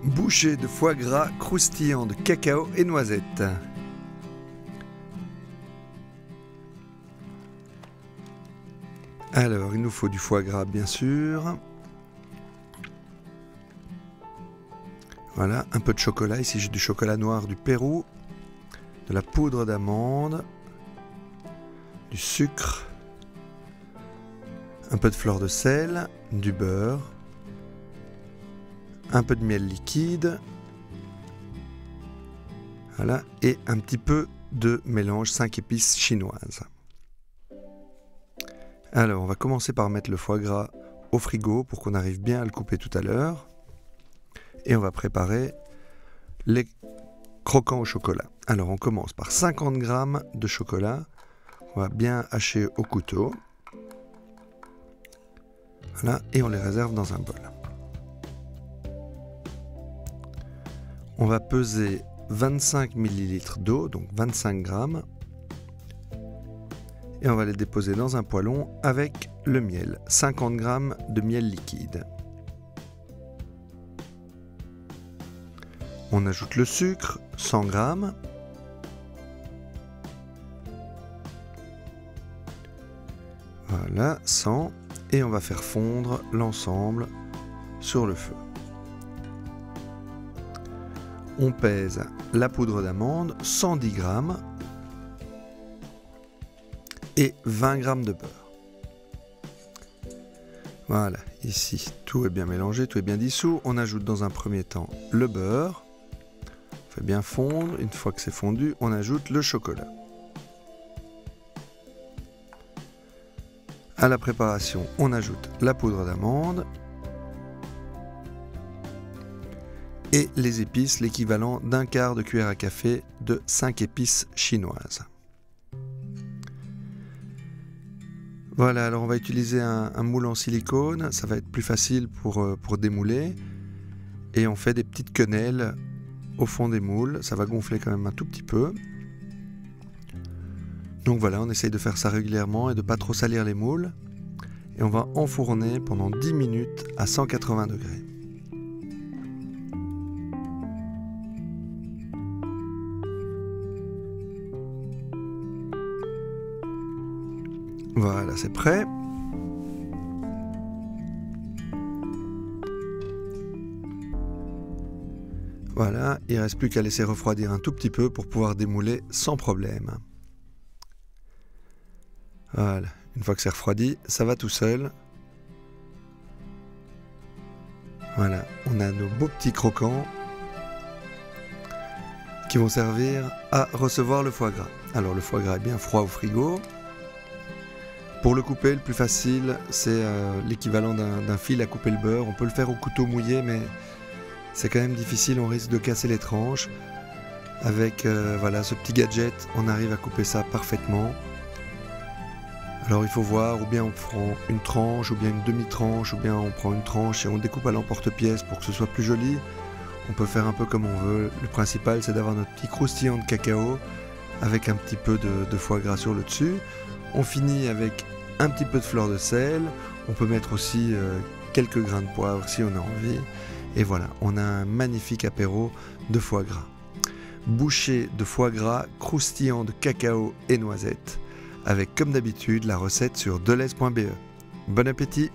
Bouchée de foie gras croustillant de cacao et noisettes. Alors, il nous faut du foie gras, bien sûr. Voilà, un peu de chocolat. Ici, j'ai du chocolat noir du Pérou, de la poudre d'amande, du sucre, un peu de fleur de sel, du beurre, un peu de miel liquide, voilà, et un petit peu de mélange 5 épices chinoises. Alors, on va commencer par mettre le foie gras au frigo pour qu'on arrive bien à le couper tout à l'heure. Et on va préparer les croquants au chocolat. Alors, on commence par 50 g de chocolat. On va bien hacher au couteau. Voilà, et on les réserve dans un bol. On va peser 25 ml d'eau, donc 25 g. Et on va les déposer dans un poêlon avec le miel, 50 g de miel liquide. On ajoute le sucre, 100 g. Voilà, 100. Et on va faire fondre l'ensemble sur le feu. On pèse la poudre d'amande, 110 g. Et 20 g de beurre. Voilà, ici tout est bien mélangé, tout est bien dissous. On ajoute dans un premier temps le beurre. On fait bien fondre. Une fois que c'est fondu, on ajoute le chocolat. À la préparation, on ajoute la poudre d'amande et les épices, l'équivalent d'un quart de cuillère à café de 5 épices chinoises. Voilà, alors on va utiliser un moule en silicone, ça va être plus facile pour démouler. Et on fait des petites quenelles au fond des moules, ça va gonfler quand même un tout petit peu. Donc voilà, on essaye de faire ça régulièrement et de ne pas trop salir les moules. Et on va enfourner pendant 10 minutes à 180 degrés. Voilà, c'est prêt. Voilà, il ne reste plus qu'à laisser refroidir un tout petit peu pour pouvoir démouler sans problème. Voilà, une fois que c'est refroidi, ça va tout seul. Voilà, on a nos beaux petits croquants qui vont servir à recevoir le foie gras. Alors le foie gras est bien froid au frigo. Pour le couper, le plus facile, c'est l'équivalent d'un fil à couper le beurre. On peut le faire au couteau mouillé, mais c'est quand même difficile, on risque de casser les tranches. Avec voilà, ce petit gadget, on arrive à couper ça parfaitement. Alors il faut voir, ou bien on prend une tranche, ou bien une demi-tranche, ou bien on prend une tranche et on découpe à l'emporte-pièce pour que ce soit plus joli. On peut faire un peu comme on veut. Le principal, c'est d'avoir notre petit croustillant de cacao avec un petit peu de foie gras sur le dessus. On finit avec un petit peu de fleur de sel. On peut mettre aussi quelques grains de poivre si on a envie. Et voilà, on a un magnifique apéro de foie gras. Bouchée de foie gras croustillant de cacao et noisettes. Avec comme d'habitude la recette sur delez.be. Bon appétit!